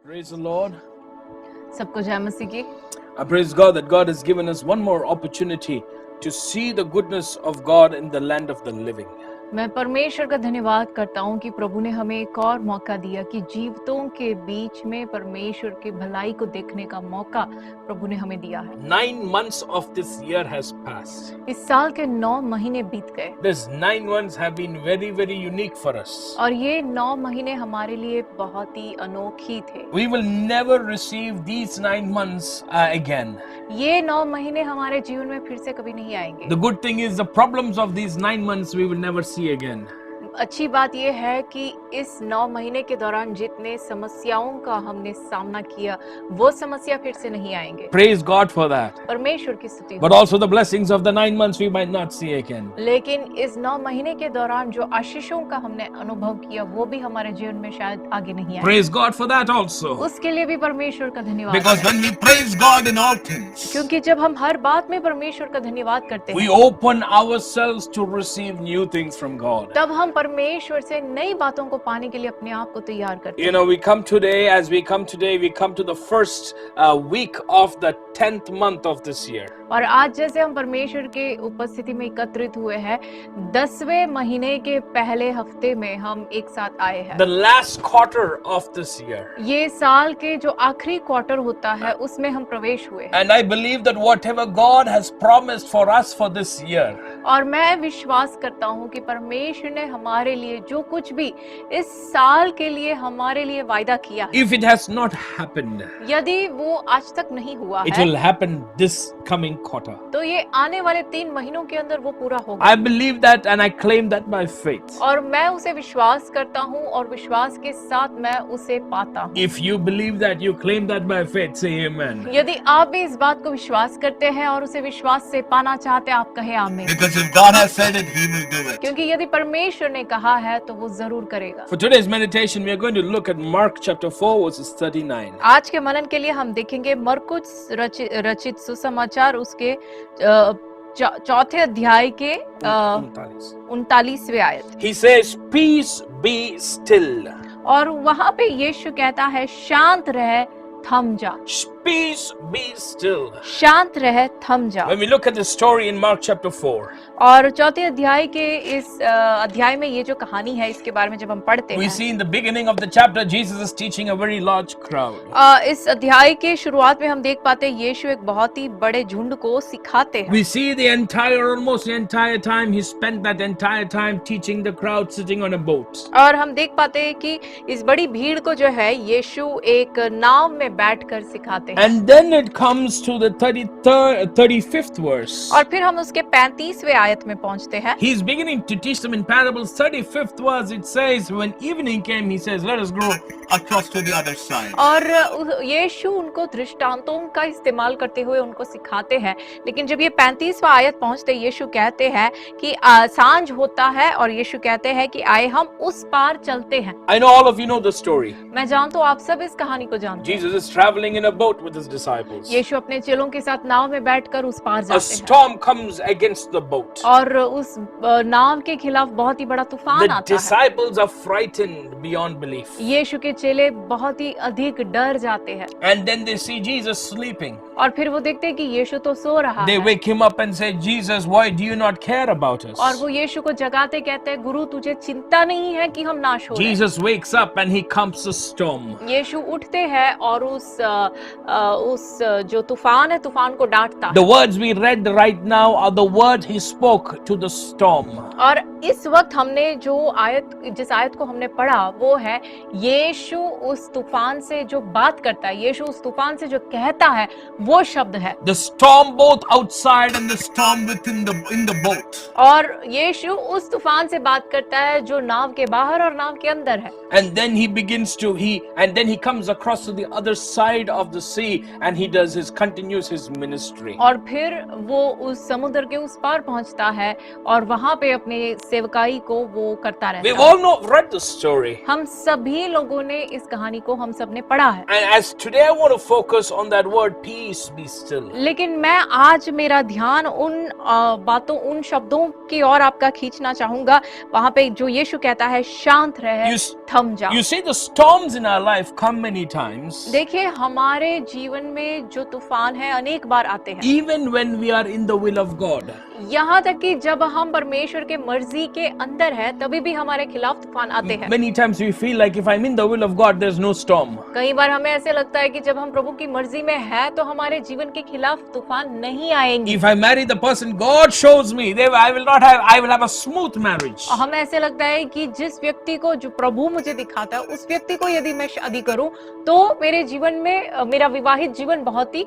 Praise the Lord. सबको जय मसीह की। I praise God that God has given us one more opportunity to see the goodness of God in the land of the living. मैं परमेश्वर का धन्यवाद करता हूँ कि प्रभु ने हमें एक और मौका दिया कि जीवितों के बीच में परमेश्वर की भलाई को देखने का मौका प्रभु ने हमें दिया है। 9 months of this year has passed. इस साल के 9 महीने बीत गए These 9 months have been very, very unique for us. और ये 9 महीने हमारे लिए बहुत ही अनोखी थे। We will never receive these 9 months again. ये 9 महीने हमारे जीवन में फिर से कभी नहीं आएंगे। The good thing is the problems of these 9 months we will never see again. अच्छी बात यह है कि इस 9 महीने के दौरान जितने समस्याओं का हमने सामना किया वो समस्या फिर से नहीं आएंगे। Praise God for that. परमेश्वर की स्तुति हो। But also the blessings of the 9 months we might not see again. लेकिन इस 9 महीने के दौरान जो आशीषों का हमने अनुभव किया वो भी हमारे जीवन में शायद आगे नहीं आए। Praise God for that also. उसके लिए भी परमेश्वर का धन्यवाद। Because when we praise God in all things, क्योंकि जब हम हर बात में परमेश्वर का धन्यवाद करते We हैं open ourselves to receive new things from God. तब हम परमेश्वर से नई बातों को पाने के लिए अपने आप को तैयार करते You हैं। know, we come to the first week of the 10th month of this year. और आज जैसे हम परमेश्वर के उपस्थिति में एकत्रित हुए हैं 10वें महीने के पहले हफ्ते में हम एक साथ आए हैं। The last quarter of this year. ये साल के जो आखिरी क्वार्टर होता है उसमें हम प्रवेश हुए हैं। And I believe that whatever God has promised for us for this year, और मैं विश्वास करता हूँ कि परमेश्वर ने हमारे लिए जो कुछ भी इस साल के लिए हमारे लिए वायदा किया है, if it has not happened, यदि वो आज तक नहीं हुआ it है will happen this coming quarter. तो ये आने वाले 3 महीनों के अंदर वो पूरा होगा। I believe that and I claim that by faith. और मैं उसे विश्वास करता हूँ और विश्वास के साथ मैं उसे पाता हूँ। If you believe that, you claim that by faith, say amen. यदि आप भी इस बात को विश्वास करते हैं और उसे विश्वास से पाना चाहते हैं, आप कहे आमीन। because if God has said it, He will do it. क्योंकि यदि परमेश्वर ने कहा है तो वो जरूर करेगा। For today's meditation, we are going to look at Mark chapter 4 verses 39. आज के मनन के लिए हम देखेंगे मरकुस रचित सुसमाचार उसके चौथे अध्याय के 39वें आयत। He says, peace be still. और वहां पे यीशु कहता है शांत रह थम जा। Peace be still. शांत रह थम जा। When we look at the story in Mark chapter 4, और चौथे अध्याय के इस अध्याय में ये जो कहानी है इसके बारे में जब हम पढ़ते we हैं, see in the beginning of the chapter, Jesus is teaching a very large crowd. इस अध्याय के शुरुआत में हम देख पाते हैं यीशु एक बहुत ही बड़े झुंड को सिखाते हैं। We see almost the entire time, he spent that entire time teaching the crowd sitting on a boat. और हम देख पाते हैं कि इस बड़ी भीड़ को जो है यीशु एक नाव में बैठकर सिखाते हैं। And then it comes to the 35th verse. और फिर हम उसके 35वें आयत में पहुंचते हैं। He's beginning to teach them in parables. 35th verse, it says, when evening came, he says, let us go Across to the other side. और यीशु उनको दृष्टांतों का इस्तेमाल करते हुए उनको सिखाते हैं। लेकिन जब ये 35वां आयत पहुंचते यीशु कहते हैं कि सांझ होता है और यीशु कहते हैं कि आए हम उस पार चलते हैं। I know all of you know the story. मैं जानता हूँ आप सब इस कहानी को जानते हैं। Jesus is traveling in a boat with his disciples. यीशु अपने चेलों के साथ नाव में बैठकर उस पार A जाते हैं storm comes against the boat. और उस नाव के खिलाफ बहुत ही बड़ा तूफान The आता है। disciples are frightened beyond belief. यीशु के चेले बहुत ही अधिक डर जाते हैं And then they see Jesus sleeping. और फिर वो देखते हैं कि यीशु तो सो रहा They है wake him up and say, Jesus, why do you not care about us? और वो यीशु को जगाते कहते हैं गुरु तुझे चिंता नहीं है कि हम नाश हो रहे हैं। Jesus wakes up and he calms the storm. यीशु उठते हैं और उस जो तूफान है तूफान को डांटता The है। words we read right now are the words he spoke to the storm. और इस वक्त हमने जिस आयत को हमने पढ़ा वो है यीशु उस तूफान से जो बात करता है, यीशु उस तूफान से जो कहता है वो शब्द है। The storm both outside And the storm in the boat. और यीशु उस तूफान से बात करता है जो नाव के बाहर और नाव के अंदर है। and then he comes across to the other side of the sea and he continues his ministry. और फिर वो उस समुद्र के उस पार पहुंचता है और वहां पे अपने सेवकाई को वो करता We've रहता है। all know, read the story. हम सभी लोगों ने इस कहानी को हम सब ने पढ़ा है, And as today I want to focus on that word, peace be still. लेकिन मैं आज मेरा ध्यान उन बातों, उन शब्दों की ओर आपका खींचना चाहूंगा, वहां पे जो यीशु कहता है शांत रहे, You, s- थम जाओ। you see, the storms in our life come many times, देखिए, हमारे जीवन में जो तूफान है अनेक बार आते हैं, even when we are in the will of God. यहाँ तक कि जब हम परमेश्वर के मर्जी के अंदर है तभी भी हमारे खिलाफ तूफान आते हैं। Many times we feel like if I'm in the will of God, there's no storm. कई बार हमें ऐसे लगता है कि जब हम प्रभु की मर्जी में है तो हमारे जीवन के खिलाफ तूफान नहीं आएंगे। If I marry the person God shows me, I will have a smooth marriage. और हमें ऐसे लगता है कि जिस व्यक्ति को जो प्रभु मुझे दिखाता है उस व्यक्ति को यदि मैं शादी करूं तो मेरे जीवन में मेरा विवाहित जीवन बहुत ही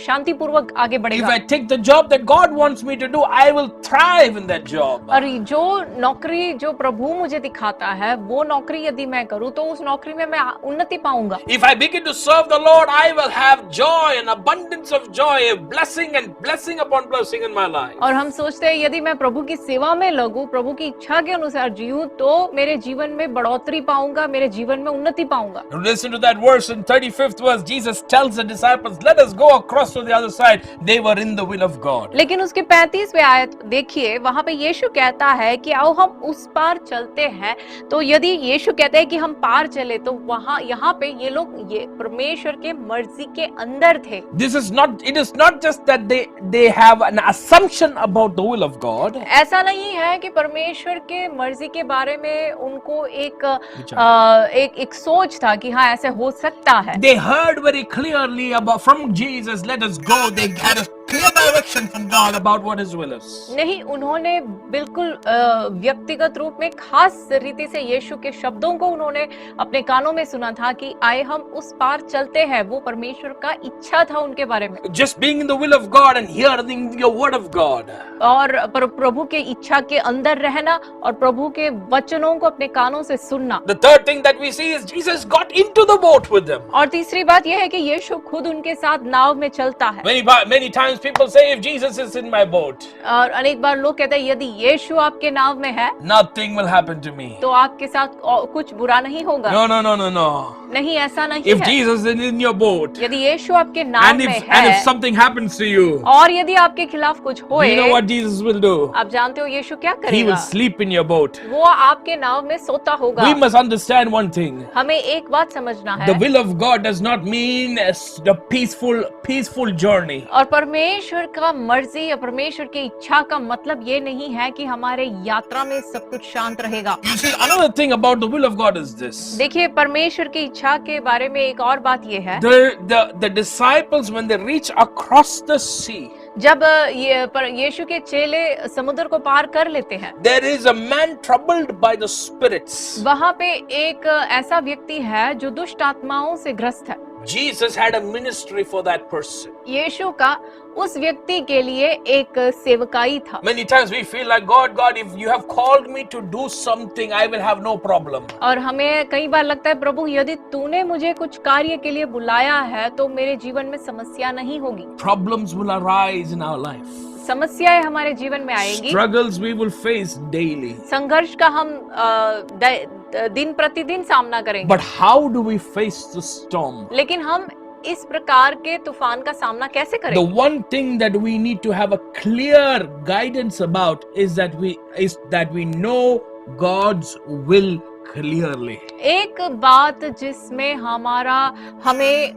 शांतिपूर्वक आगे If बढ़ेगा। I take the job that God wants me to do, I will thrive in that job. और जो नौकरी जो प्रभु मुझे दिखाता है वो नौकरी यदि मैं करूं तो उस नौकरी में मैं उन्नति पाऊंगा। If I begin to serve the Lord, I will have joy and abundance of joy, blessing and blessing upon blessing in my life. और हम सोचते हैं यदि मैं प्रभु की सेवा में लगूं, प्रभु की इच्छा के अनुसार जीऊं तो मेरे जीवन में बढ़ोतरी पाऊंगा, मेरे जीवन में उन्नति पाऊंगा। Listen to that verse in 35th verse. Jesus tells the disciples, let us go across to the other side. They were in the will of God. लेकिन उसके 35वें आयत देखिए, वहां पे यीशु कहता है कि आओ हम उस पार चलते हैं। तो यदि यीशु कहते हैं कि हम पार चले तो वहां यहाँ पे ये लोग ये परमेश्वर के मर्जी के अंदर थे। It is not just that they have an assumption about the will of God. ऐसा नहीं है कि परमेश्वर के मर्जी के बारे में उनको एक एक सोच था कि हाँ ऐसे हो सकता है। They heard very clearly from Jesus, let us go. They had a clear direction from God about what His will is. नहीं, उन्होंने बिल्कुल व्यक्तिगत रूप में खास रीति से यीशु के शब्दों को उन्होंने अपने कानों में सुना था कि आए हम उस पार चलते हैं। वो परमेश्वर का इच्छा था उनके बारे में। Just being in the will of God and hearing your word of God. और प्रभु के इच्छा के अंदर रहना और प्रभु के वचनों को अपने कानों से सुनना। The third thing that we see is Jesus got into the boat with them. और तीसरी बात यह है कि यीशु खुद उनके साथ नाव में चलता है। Many times people say, if Jesus is in my boat, और अनेक बार लोग कहते हैं यदि यीशु आपके नाव में है nothing will happen to me. तो आपके साथ कुछ बुरा नहीं होगा। No. नहीं, ऐसा नहीं If है। Jesus is in your boat, यदि यीशु आपके नाव and में if है something happens to you, और यदि आपके खिलाफ कुछ होए, you know what Jesus will do? आप जानते हो यीशु क्या He करेगा? will sleep in your boat. वो आपके नाव में सोता होगा। We must understand one thing. हमें एक बात समझना है, The will of God does not mean the peaceful journey. और परमेश्वर का मर्जी या परमेश्वर की इच्छा का मतलब ये नहीं है कि हमारे यात्रा में सब कुछ शांत रहेगा। You see, Another thing about the will of God is this. देखिए, परमेश्वर की इच्छा के बारे में एक और बात ये है, The disciples, when they reach across the sea, जब यीशु के चेले समुद्र को पार कर लेते हैं, there is a man troubled by the spirits. वहां पे एक ऐसा व्यक्ति है जो दुष्ट आत्माओं से ग्रस्त है। Jesus had a ministry for that person. यीशु का उस व्यक्ति के लिए एक सेवकाई था। Many times we feel like, God, if you have called me to do something, I will have no problem. और हमें कई बार लगता है प्रभु यदि तूने मुझे कुछ कार्य के लिए बुलाया है तो मेरे जीवन में समस्या नहीं होगी। Problems will arise in our life. समस्याएं हमारे जीवन में आएगी। Struggles we will face daily. संघर्ष का हम दिन प्रतिदिन सामना करेंगे। But how do we face the storm? लेकिन हम इस प्रकार के तूफान का सामना कैसे The करेंगे? one thing that we need to have a clear guidance about is that we know God's will clearly. एक बात जिसमें हमें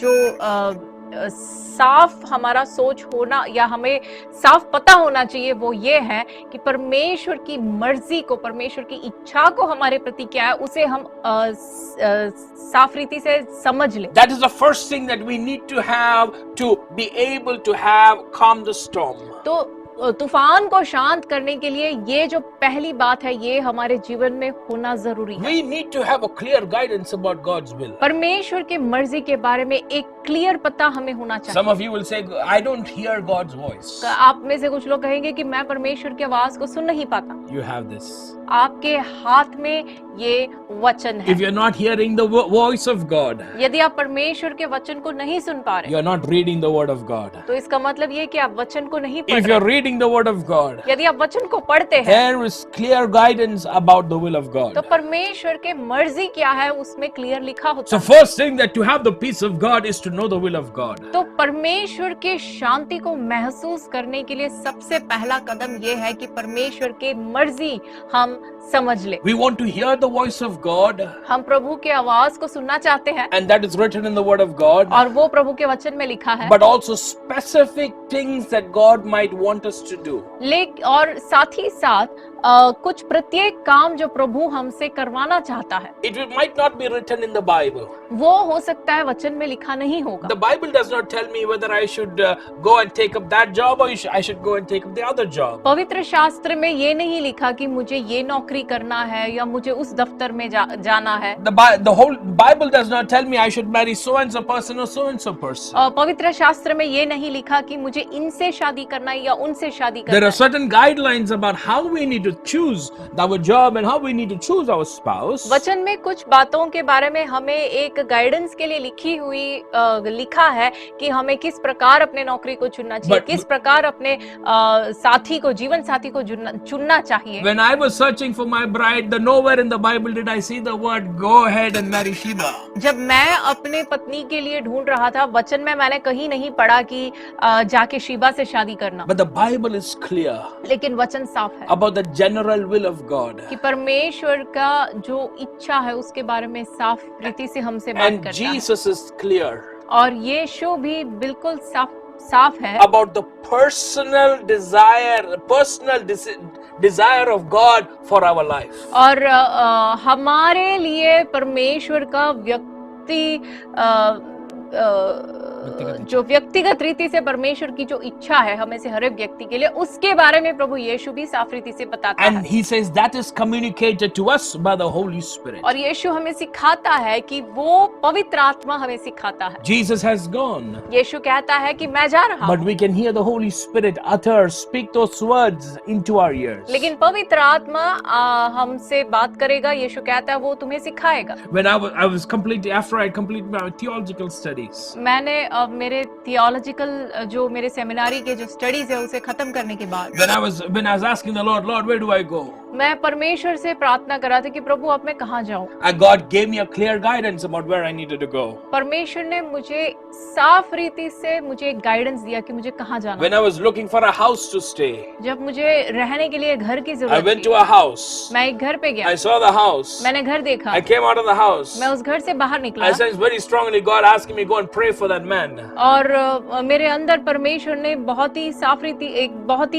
जो साफ हमारा सोच होना या हमें साफ पता होना चाहिए वो ये है कि परमेश्वर की मर्जी को, परमेश्वर की इच्छा को हमारे प्रति क्या है उसे हम साफ रीति से समझ लें। That is the first thing that we need to have to be able to have calm the storm. तो तूफान को शांत करने के लिए ये जो पहली बात है ये हमारे जीवन में होना जरूरी है। We need to have a clear guidance about God's will. परमेश्वर की मर्जी के बारे में एक क्लियर पता हमें होना चाहिए। Some of you will say, I don't hear God's voice. आप में से कुछ लोग कहेंगे कि मैं परमेश्वर की आवाज को सुन नहीं पाता। You have this. आपके हाथ में ये वचन है। If you're not hearing the voice of God, यदि आप परमेश्वर के वचन को नहीं सुन पा रहे, you're not reading the word of God. तो इसका मतलब ये कि आप वचन को नहीं पढ़ If रहे। you're reading the word of God, यदि आप वचन को पढ़ते हैं, there is clear guidance about the will of तो God. परमेश्वर के मर्जी क्या है उसमें क्लियर लिखा होता So है। first thing that to have the peace of God is to know the will of God. तो परमेश्वर के शांति को महसूस करने के लिए सबसे पहला कदम ये है कि परमेश्वर के मर्जी हम समझ ले। We want to hear the voice of God, हम प्रभु के आवाज को सुनना चाहते हैं, and that is written in the word of God, और वो प्रभु के वचन में लिखा है। but also specific things that God might want us to do. और साथ ही साथ कुछ प्रत्येक काम जो प्रभु हमसे करवाना चाहता है, Might not be written in the Bible. वो हो सकता है वचन में लिखा नहीं होगा। The Bible does not tell me whether I should go and take up that job or I should go and take up the other job. पवित्र शास्त्र में ये नहीं लिखा कि मुझे ये नौकरी करना है या मुझे उस दफ्तर में जाना है। The whole Bible does not tell me I should marry so and so person or so and so person. पवित्र शास्त्र में ये नहीं लिखा कि मुझे इनसे शादी करना है या उनसे शादी करना There are है। certain guidelines about how we need to choose our job and how we need to choose our spouse. वचन में कुछ बातों के बारे में हमें एक गाइडेंस के लिए लिखा है कि हमें किस प्रकार अपने नौकरी को चुनना चाहिए, किस प्रकार अपने साथी को, जीवन साथी को चुनना चाहिए। When I was searching for my bride, nowhere in the Bible did I see the word go ahead and marry Sheba. जब मैं अपने पत्नी के लिए ढूंढ रहा था, वचन में मैंने कहीं नहीं पढ़ा कि जाके शीबा से शादी करना। But the Bible is clear लेकिन वचन साफ है about the general will of God. कि परमेश्वर का जो इच्छा है उसके बारे में साफ रीति से हमसे बात And करता Jesus is clear है, और यीशु भी बिल्कुल साफ है about the personal desire of God for our life. और हमारे लिए परमेश्वर का जो व्यक्तिगत रीति से परमेश्वर की जो इच्छा है हमें से हर एक व्यक्ति के लिए, उसके बारे में प्रभु यीशु भी साफ रीति से बताता And है। he says that is communicated to us by the Holy Spirit. और यीशु हमें सिखाता है कि वो पवित्र आत्मा हमें सिखाता है। Jesus has gone, यीशु कहता है कि मैं जा रहा but हूँ, we can hear the Holy Spirit speak those words into our ears. लेकिन पवित्र आत्मा हमसे बात करेगा। यीशु कहता है वो तुम्हें सिखाएगा। When I was completely after I completed my theological studies, मैंने मेरे थियोलॉजिकल जो मेरे सेमिनारी के जो स्टडीज है उसे खत्म करने के बाद when I was asking the Lord, where do I go? मैं परमेश्वर से प्रार्थना कर रहा था कि प्रभु अब मैं कहाँ जाऊँ। And God gave me a clear guidance about where I needed to go. परमेश्वर ने मुझे साफ रीति से मुझे एक गाइडेंस दिया कि मुझे कहाँ जाना। When I was looking for a house to stay, जब मुझे रहने के लिए घर की I जरूरत went थी, to a house. मैं एक घर पे गया, I saw the house. मैंने घर देखा, I came out of the house. मैं उस घर से बाहर निकला I sensed very strongly God asking me go and pray for that man. और मेरे अंदर परमेश्वर ने बहुत ही साफ रीति एक बहुत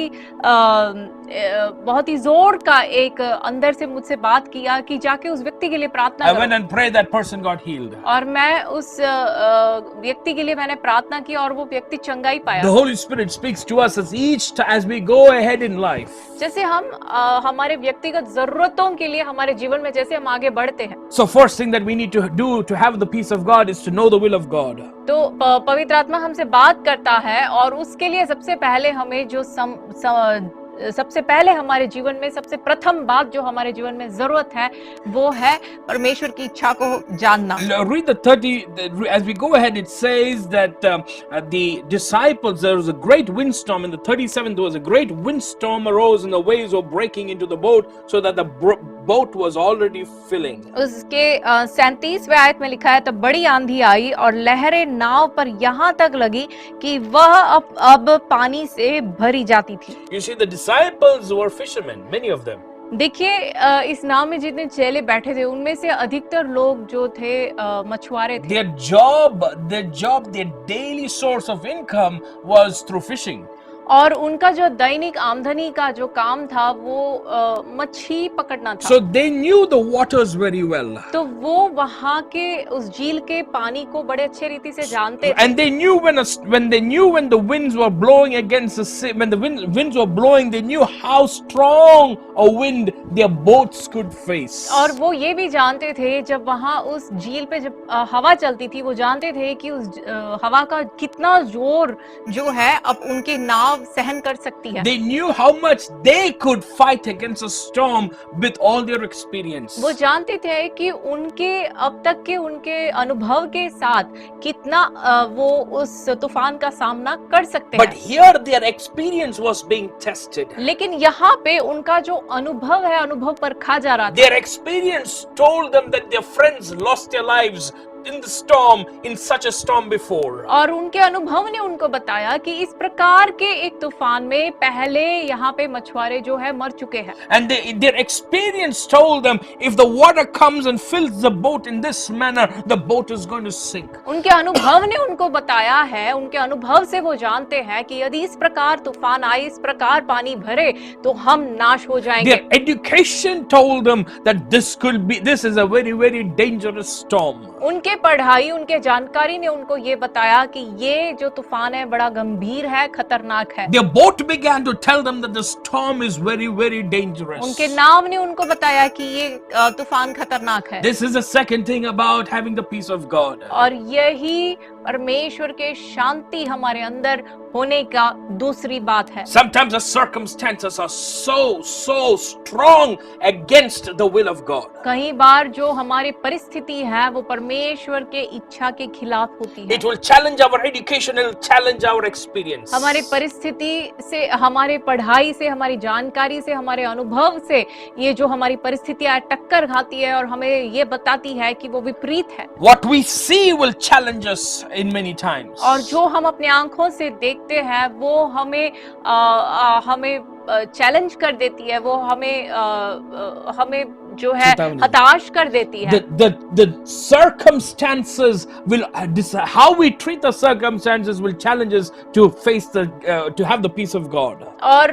ही जोर का एक अंदर से मुझसे बात किया कि जाके उस व्यक्ति के लिए प्रार्थना I went करो। and prayed, that person got healed. और मैं उस व्यक्ति के लिए मैंने प्रार्थना की और वो व्यक्ति चंगाई The पाया। Holy Spirit speaks to us as we go ahead in life. जैसे हम हमारे व्यक्तिगत जरूरतों के लिए हमारे जीवन में जैसे हम आगे बढ़ते हैं, So first thing that we need to do to have the peace of God is to know the will of God. तो पवित्र आत्मा हमसे बात करता है और उसके लिए सबसे पहले हमें जो सबसे पहले हमारे जीवन में सबसे प्रथम बात जो हमारे जीवन में जरूरत है वो है परमेश्वर की इच्छा को जानना। Read the 30, as we go ahead, it says that the disciples, there was a great windstorm. In the 37th, there was a great windstorm arose and the waves were breaking into the boat so that the boat was already filling. उसके 37वें आयत में लिखा है, तब बड़ी आंधी आई और लहरें नाव पर यहाँ तक लगी कि वह अब पानी से भरी जाती थी। You see, the disciples were fishermen, many of them. देखिए इस नाव में जितने चेले बैठे थे उनमें से अधिकतर लोग जो थे मछुआरे थे। Their job, their daily source of income was through fishing. और उनका जो दैनिक आमदनी का जो काम था वो मच्छी पकड़ना था। So they knew the waters very well. तो वो वहां के उस झील के पानी को बड़े अच्छे रीति से जानते थे। And they knew when the winds were blowing against the sea, when the winds were blowing, they knew how strong a wind their boats could face. और वो ये भी जानते थे जब वहां उस झील पे जब हवा चलती थी, वो जानते थे कि उस हवा का कितना जोर जो है अब उनकी नाव सहन कर सकती है। They knew how much they could fight against a storm with all their experience. वो जानते थे कि उनके अब तक के उनके अनुभव के साथ कितना वो उस तूफान का सामना कर सकते But हैं। here their experience was being tested. लेकिन यहाँ पे उनका जो अनुभव है, अनुभव परखा जा रहा था। Their experience told them that their friends lost their lives in the storm, in such a storm before. और उनके अनुभव ने उनको बताया कि इस प्रकार के एक तूफान में पहले यहाँ पे मछुआरे जो है मर चुके हैं। And their experience told them, if the water comes and fills the boat in this manner, the boat is going to sink. उनके अनुभव ने उनको बताया है, उनके अनुभव से वो जानते हैं कि यदि इस प्रकार तूफान आए, इस प्रकार पानी भरे तो हम नाश हो जाएंगे। Their education told them that this is a very, very dangerous storm. उनके पढ़ाई, उनके जानकारी ने उनको ये बताया कि ये जो तूफान है बड़ा गंभीर है, खतरनाक है। Their boat began to tell them that the storm is very, very dangerous. उनके नाव ने उनको बताया कि ये तूफान खतरनाक है। This is the second thing about having the peace of God. और यही परमेश्वर के शांति हमारे अंदर होने का दूसरी बात है। Sometimes the circumstances are so strong against the will of God. कई बार जो हमारी परिस्थिति है वो परमेश्वर के इच्छा के खिलाफ होती है। It will challenge our education, it will challenge our experience. हमारी परिस्थिति से, हमारे पढ़ाई से, हमारी जानकारी से, हमारे अनुभव से ये जो हमारी परिस्थितियां टक्कर खाती है और हमें ये बताती है कि वो विपरीत है। What we see will challenge us in many times. और जो हम अपने आंखों से देखते हैं वो हमें चैलेंज कर देती है, वो हमें जो है हताश कर देती है। The circumstances will how we treat the circumstances will challenge us to face to have the peace of God. और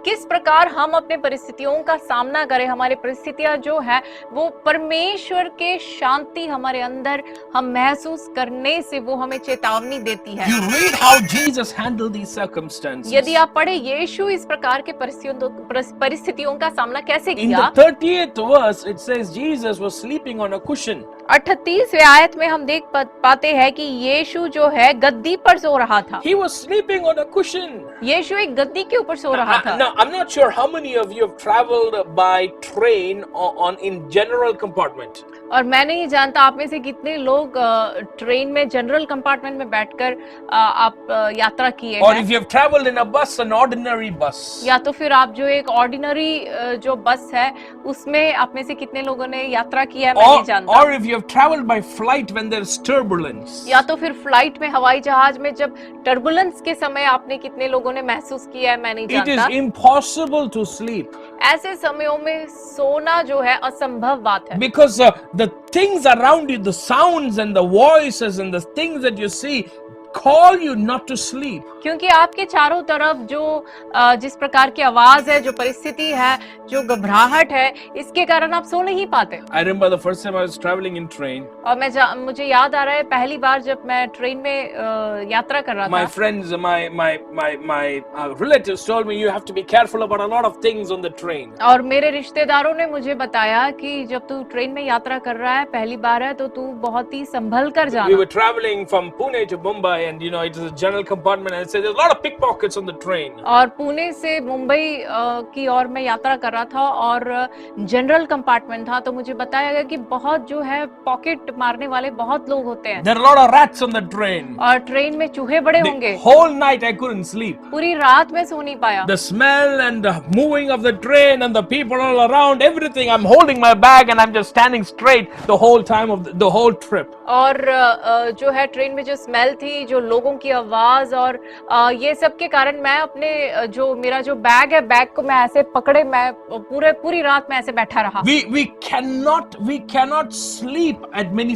किस प्रकार हम अपने परिस्थितियों का सामना करें, हमारी परिस्थितियां जो है वो परमेश्वर के शांति हमारे अंदर हम महसूस करने से वो हमें चेतावनी देती है। You read how Jesus handled these circumstances. यदि आप पढ़े यीशु इस प्रकार के परिस्थितियों का सामना कैसे In किया। the 30th verse, it says Jesus was sleeping on a cushion. 38वें आयत में हम देख पाते हैं कि यीशु जो है गद्दी पर सो रहा था। He was sleeping on a cushion. यीशु एक गद्दी के ऊपर सो रहा था। Now, I'm not sure how many of you have traveled by train or in general compartment. और मैं नहीं जानता आप में से कितने लोग ट्रेन में जनरल कंपार्टमेंट में बैठकर आप यात्रा किए Or हैं। if you have traveled in a bus, an ordinary bus. या तो फिर आप जो एक ऑर्डिनरी जो बस है उसमें आप में से कितने लोगों ने यात्रा की है, मैं नहीं जानता। Or if you have traveled by flight when there is turbulence. या तो फिर फ्लाइट में, हवाई जहाज में जब टर्बुलेंस के समय आपने कितने लोगों ने महसूस किया है, मैं नहीं It is जानता। impossible to sleep. ऐसे समयों में सोना जो है असंभव बात है। Because the things around you, the sounds and the voices and the things that you see call you not to sleep. क्योंकि आपके चारों तरफ जो जिस प्रकार की आवाज है, जो परिस्थिति है, जो घबराहट है, इसके कारण आप सो नहीं पाते। I remember the first time I was traveling in train. और मुझे याद आ रहा है पहली बार जब मैं ट्रेन में यात्रा कर रहा My था। friends, my relatives told me you have to be careful about a lot of things on the train. और मेरे रिश्तेदारों ने मुझे बताया कि जब तू ट्रेन में यात्रा कर रहा है, पहली बार है, तो तू बहुत ही संभल कर We जाना। were traveling from Pune to Mumbai, and you know it is a general compartment, and it said there's a lot of pickpockets on the train. और पुणे से मुंबई की ओर मैं यात्रा कर रहा था और जनरल कंपार्टमेंट था, तो मुझे बताया गया कि बहुत जो है पॉकेट मारने वाले बहुत लोग होते हैं। There are a lot of rats on the train. और ट्रेन में चूहे बड़े होंगे। The whole night I couldn't sleep. पूरी रात में सो नहीं पाया। The smell and the moving of the train and the people all around, everything. I'm holding my bag and I'm just standing straight the whole time of the whole trip. और जो है train में जो smell थी, जो लोगों की आवाज और ये सब के कारण मैं अपने जो मेरा जो बैग है, बैग को मैं ऐसे पकड़े, मैं पूरी रात में ऐसे बैठा रहा। We cannot sleep at many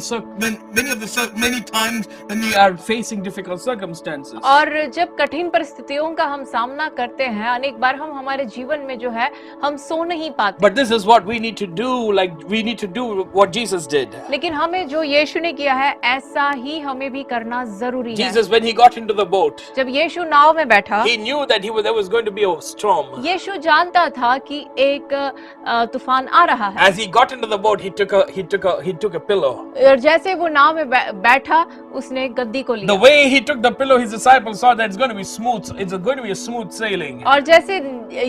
times when we are facing difficult circumstances. और जब कठिन परिस्थितियों का हम सामना करते हैं, अनेक बार हम हमारे जीवन में जो है हम सो नहीं पाते। But this is what we need to do, like we need to do what Jesus did. लेकिन हमें जो यीशु ने किया है, ऐसा ही हमें भी करना जरूरी है। Jesus, when he got into the boat, जब यीशु नाव में बैठा, he knew that there was going to be a storm. यीशु जानता था कि एक तूफान आ रहा है। As he got into the boat, he took a pillow. और जैसे वो नाव में बैठा, उसने गद्दी को The लिया। way he took the pillow, his disciples saw that it's going to be smooth. It's going to be a smooth sailing. और जैसे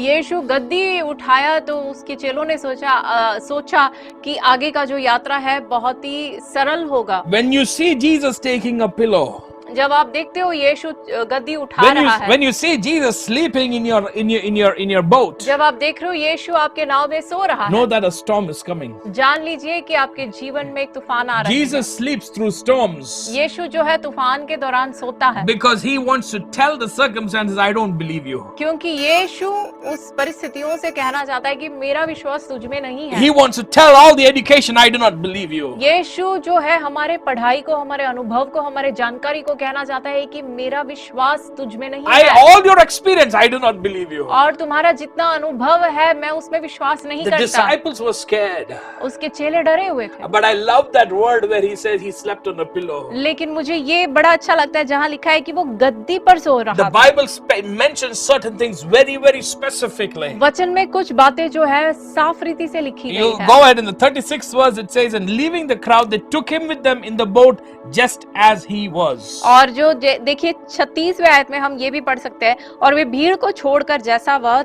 यीशु गद्दी उठाया तो उसके चेलों ने सोचा कि आगे का जो यात्रा है बहुत ही सरल होगा। When you see Jesus taking a pillow, जब आप देखते हो यीशु गद्दी उठा रहा है, when you see Jesus sleeping in your boat, जब आप देख रहे हो यीशु आपके नाव में सो रहा know है, that a storm is coming. जान लीजिए कि आपके जीवन में एक तूफान आ रहा है। Jesus sleeps through storms यीशु जो है तूफान के दौरान सोता है, because he wants to tell the circumstances, I don't believe you. क्योंकि यीशु उस परिस्थितियों से कहना चाहता है कि मेरा विश्वास तुझ में नहीं है। He wants to tell all the education, I do not believe you. यीशु जो है हमारे पढ़ाई को, हमारे अनुभव को, हमारे जानकारी को कहना चाहता है कि मेरा विश्वास तुझ में नहीं है। All your experience, I do not believe you. और तुम्हारा जितना अनुभव है, मैं उसमें विश्वास नहीं The करता। disciples were scared. उसके चेले डरे हुए थे। But I love that word where he says he slept on a pillow. लेकिन मुझे ये बड़ा अच्छा लगता है जहाँ लिखा है कि वो गद्दी पर सो रहा The था। Bible mentions certain things very, very specifically. वचन में कुछ बातें जो है साफ रीति से लिखी You गई go है। ahead in the 36th verse, it says, and leaving the crowd, they took him with them in the boat just as he was. और जो देखिए 36वें आयत में हम ये भी पढ़ सकते हैं, और वे भीड़ को छोड़कर जैसा वह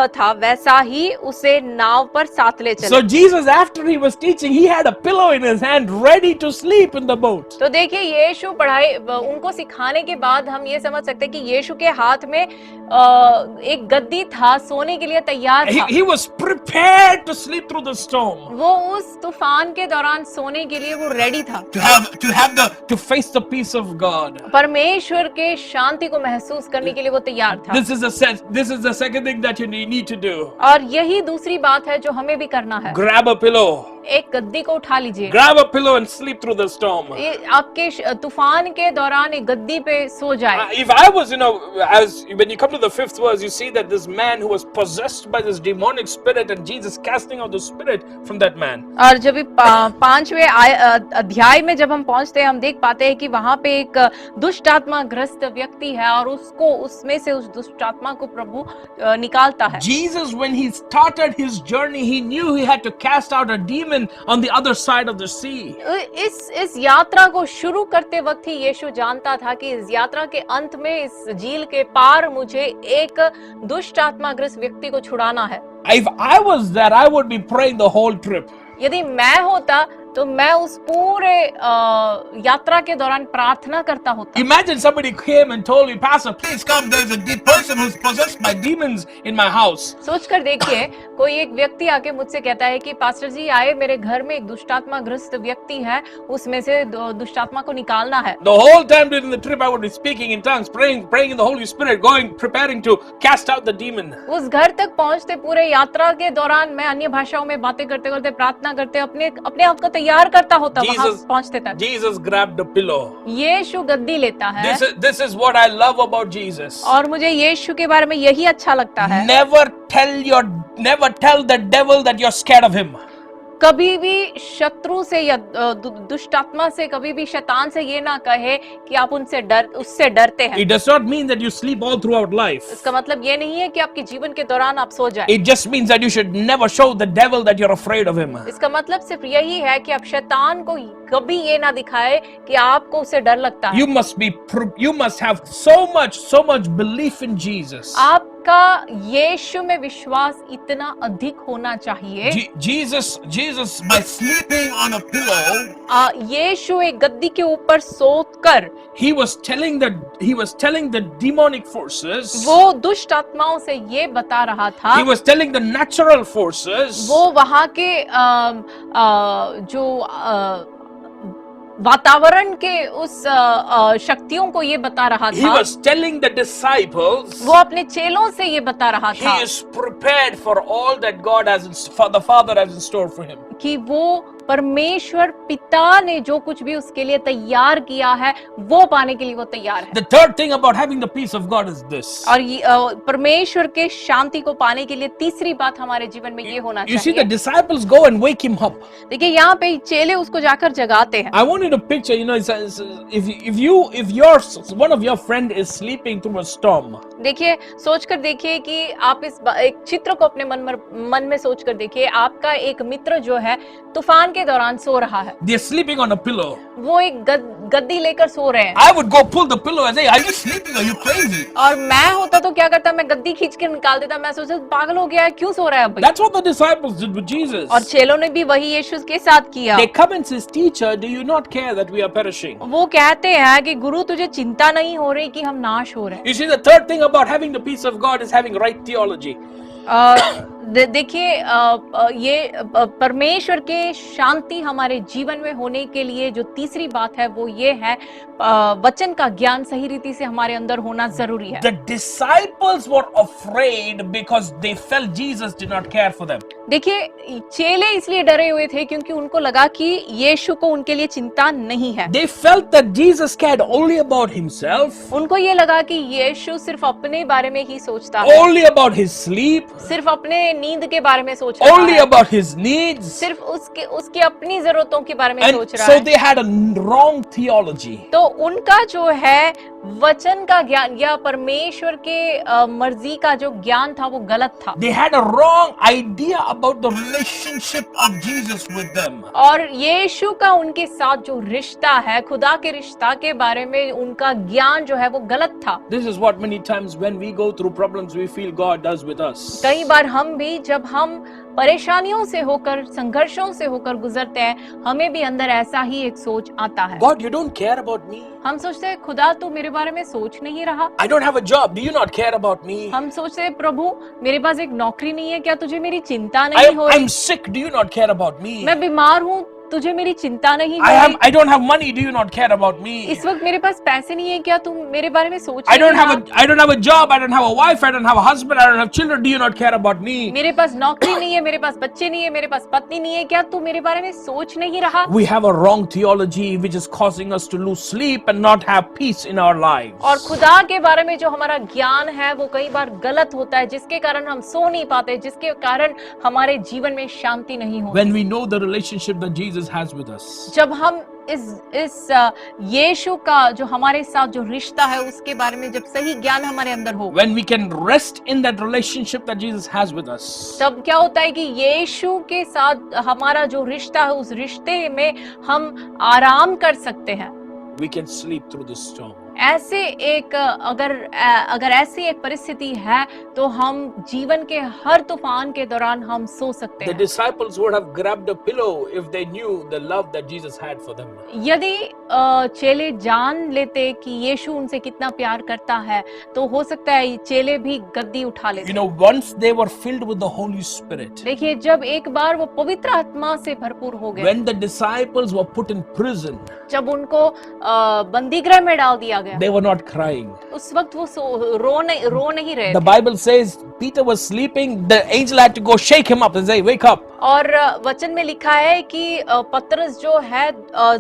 था वैसा ही उसे नाव पर साथ ले चले। So Jesus, after he was teaching, he had a pillow in his hand ready to sleep in the boat. तो देखिए यीशु उनको सिखाने के बाद हम ये समझ सकते हैं कि यीशु के हाथ में एक गद्दी था, सोने के लिए तैयार था। He was prepared to sleep through the storm. वो उस तूफान के दौरान सोने के लिए वो रेडी था, To face the peace of God. परमेश्वर के शांति को महसूस करने के लिए वो तैयार था। This is the second thing that you need to do. और यही दूसरी बात है जो हमें भी करना है। Grab a pillow. एक गद्दी को उठा लीजिए, Grab a pillow and sleep through the storm. ये आपके तूफान के दौरान एक गद्दी पे सो जाए। If I was, when you come to the 5th verse, you see that this man who was possessed by this demonic spirit and Jesus casting out the spirit from that man. और जब 5वें अध्याय में जब हम पहुंचते हैं, हम देख पाते हैं कि वहां पे एक दुष्ट आत्मा ग्रस्त व्यक्ति है और उसमें से उस दुष्ट आत्मा को प्रभु निकालता है। Jesus, when he started his journey, he knew he had to cast out a demon on the other side of the sea. इस यात्रा को शुरू करते वक्त ही यीशु जानता था कि इस यात्रा के अंत में इस झील के पार मुझे एक दुष्ट आत्माग्रस्त व्यक्ति को छुड़ाना है। If I was there, I would be praying the whole trip. यदि मैं होता तो मैं उस पूरे यात्रा के दौरान प्रार्थना करता होता। Imagine somebody came and told me, Pastor, please come, there's a person who's possessed by demons in my house. सोचकर देखिए, कोई एक व्यक्ति आके मुझसे कहता है कि पास्टर जी आए, मेरे घर में एक दुष्टात्मा ग्रस्त व्यक्ति है, उसमें से दुष्टात्मा को निकालना है। The whole time during the trip I would be speaking in tongues, praying in the Holy Spirit, preparing to cast out the demon. उस घर तक पहुंचते पूरे यात्रा के दौरान मैं अन्य भाषाओं में बातें करते करते, प्रार्थना करते अपने आप को तैयार करता होता वहां पहुंचते तक। Jesus grabbed a pillow. यीशु गद्दी लेता है। This is what I love about Jesus. और मुझे यीशु के बारे में यही अच्छा लगता है। Never tell the devil that you're scared of him. कभी भी शत्रु से या दुष्ट आत्मा से, कभी भी शैतान से ये ना कहे कि आप उससे डरते हैं। It does not mean that you sleep all throughout life. इसका मतलब ये नहीं है कि आपके जीवन के दौरान आप सो जाएं। It just means that you should never show the devil that you're afraid of him. इसका मतलब सिर्फ यही है कि आप शैतान को कभी ये ना दिखाए कि आपको उससे डर लगता है। You must have so much belief in Jesus. आपका यीशु में विश्वास इतना अधिक होना चाहिए। Jesus by sleeping on a pillow, यीशु एक गद्दी के ऊपर सोकर he was telling the demonic forces, वो दुष्ट आत्माओं से ये बता रहा था, he was telling the natural forces, वो वहां के जो वातावरण के उस शक्तियों को ये बता रहा He था, was telling the disciples, वो अपने चेलों से ये बता रहा he था is prepared for all that God has, the Father has in store for him. कि वो परमेश्वर पिता ने जो कुछ भी उसके लिए तैयार किया है वो पाने के लिए वो तैयार है। The third thing about having the peace of God is this. और परमेश्वर के शांति को पाने के लिए तीसरी बात हमारे जीवन में ये होना You see, the चाहिए। disciples go and wake him up. देखिए यहाँ पे चेले उसको जाकर जगाते हैं। I want you to picture, if one of your friend is sleeping through a storm, देखिए सोचकर देखिए कि आप एक चित्र को अपने मन में सोचकर देखिए, आपका एक मित्र जो है तूफान के दौरान सो रहा है, they're sleeping on a pillow. वो एक गद्दी लेकर सो रहे हैं। I would go pull the pillow and say, "Are you sleeping? Are you crazy?" और मैं होता तो क्या करता, मैं गद्दी खींच के निकाल देता, मैं सोचता पागल हो गया है, क्यों सो रहा है अभी। That's what the disciples did with Jesus. और चेलों ने भी वही यीशु के साथ किया। They come and says, "Teacher, do you not care that we are perishing?" वो कहते हैं कि गुरु तुझे चिंता नहीं हो रही कि हम नाश हो रहे हैं। You see, the third thing about having the peace of God is having right theology. देखिए ये परमेश्वर के शांति हमारे जीवन में होने के लिए जो तीसरी बात है वो ये है, वचन का ज्ञान सही रीति से हमारे अंदर होना जरूरी है। The disciples were afraid because they felt Jesus did not care for them. देखिए चेले इसलिए डरे हुए थे क्योंकि उनको लगा कि यीशु को उनके लिए चिंता नहीं है। They felt that Jesus cared only about himself, उनको ये लगा कि यीशु सिर्फ अपने बारे में ही सोचता है, only about his sleep, सिर्फ अपने नींद के बारे में सोच रहा only है, about his needs. सिर्फ उसकी अपनी जरूरतों के बारे में And सोच रहा so है। they had a wrong theology. तो उनका जो है वचन का ज्ञान या परमेश्वर के मर्जी का जो ज्ञान था वो गलत था। They had a wrong idea about the relationship of Jesus with them. और यीशु का उनके साथ जो रिश्ता है, खुदा के रिश्ता के बारे में उनका ज्ञान जो है वो गलत था। This is what many times when we go through problems we feel God does with us. कई बार हम भी जब हम परेशानियों से होकर, संघर्षों से होकर गुजरते हैं, हमें भी अंदर ऐसा ही एक सोच आता है। God, you don't care about me. हम सोचते हैं खुदा तू मेरे बारे में सोच नहीं रहा। I don't have a job. Do you not care about me? हम सोचते हैं प्रभु मेरे पास एक नौकरी नहीं है, क्या तुझे मेरी चिंता नहीं हो रही? I'm sick. Do you not care about me? मैं बीमार हूँ, तुझे मेरी चिंता नहीं हो रही? I don't have money. Do you not care about me? इस वक्त मेरे पास पैसे नहीं है, क्या तुम मेरे बारे में सोच I नहीं don't रहा? have a job. I don't have a wife. I don't have a husband. I don't have children. Do you not care about me? मेरे पास नौकरी नहीं है, मेरे पास बच्चे नहीं है, मेरे पास पत्नी नहीं है, क्या तू मेरे बारे में सोच नहीं रहा? We have a wrong theology which is causing us to lose sleep and not have peace in our lives. और खुदा के बारे में जो हमारा ज्ञान है वो कई बार गलत होता है, जिसके कारण हम सो नहीं पाते, जिसके कारण हमारे जीवन में शांति नहीं होती। When we know the relationship that Jesus has with us. जब हम इस यीशु का जो हमारे साथ जो रिश्ता है उसके बारे में जब सही ज्ञान हमारे अंदर हो, When we can rest in that relationship that Jesus has with us. तब क्या होता है कि यीशु के साथ हमारा जो रिश्ता है उस रिश्ते में हम आराम कर सकते हैं। We can sleep through the storm. ऐसे एक अगर ऐसी एक परिस्थिति है तो हम जीवन के हर तूफान के दौरान हम सो सकते The हैं। disciples would have grabbed a pillow if they knew the love that Jesus had for them. यदि चेले जान लेते कि यीशु उनसे कितना प्यार करता है तो हो सकता है चेले भी गद्दी उठा लेते। You know, once they were filled with the Holy Spirit, देखिए जब एक बार वो पवित्र आत्मा से भरपूर हो गए, when the disciples were put in prison, जब उनको बंदीगृह में डाल दिया गया, they were not crying. उस वक्त वो रो नहीं रहे The थे। Bible says Peter was sleeping, the angel had to go shake him up and say, "Wake up." और वचन में लिखा है कि पतरस जो है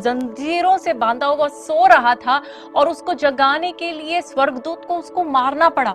जंजीरों से बांधा हुआ सो रहा था और उसको जगाने के लिए स्वर्गदूत को उसको मारना पड़ा।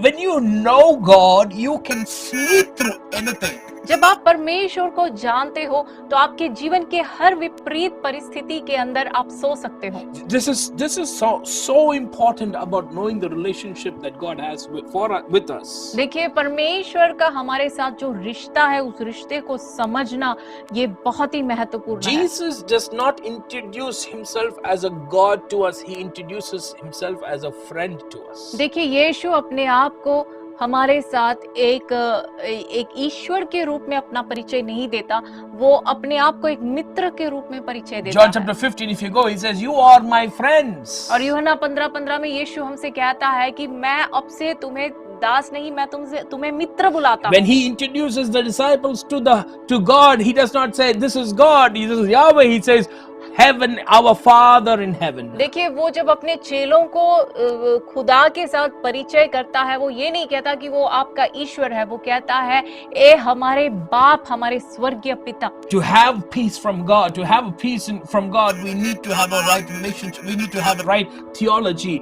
When you know God, you can sleep through anything. जब आप परमेश्वर को जानते हो तो आपके जीवन के हर विपरीत परिस्थिति के अंदर आप सो सकते हो। This is so important about knowing the relationship that God has with us. देखिए परमेश्वर का हमारे साथ जो रिश्ता है उस रिश्ते को समझना ये बहुत ही महत्वपूर्ण है। Jesus does not introduce himself as a God to us. He introduces himself as a friend to us. देखिए यीशु अपने आप को हमारे साथ एक ईश्वर के रूप में अपना परिचय नहीं देता, वो अपने आप को एक मित्र के रूप में परिचय देता John है। chapter 15, if you go, he says, "You are my friends." और यूहन्ना 15:15 में यीशु हमसे कहता है कि मैं अब से तुम्हें दास नहीं, मैं तुम्हें मित्र बुलाता हूँ। When he introduces the disciples to God, he does not say, "This is God." He says, "Yahweh." He says, heaven, our Father in heaven. देखिए वो जब अपने चेलों को खुदा के साथ परिचय करता है, वो ये नहीं कहता कि वो आपका ईश्वर है, वो कहता है ए हमारे बाप, हमारे स्वर्गीय पिता। To have peace from God, to have a peace from God, we need to have a right relationship. We need to have the right theology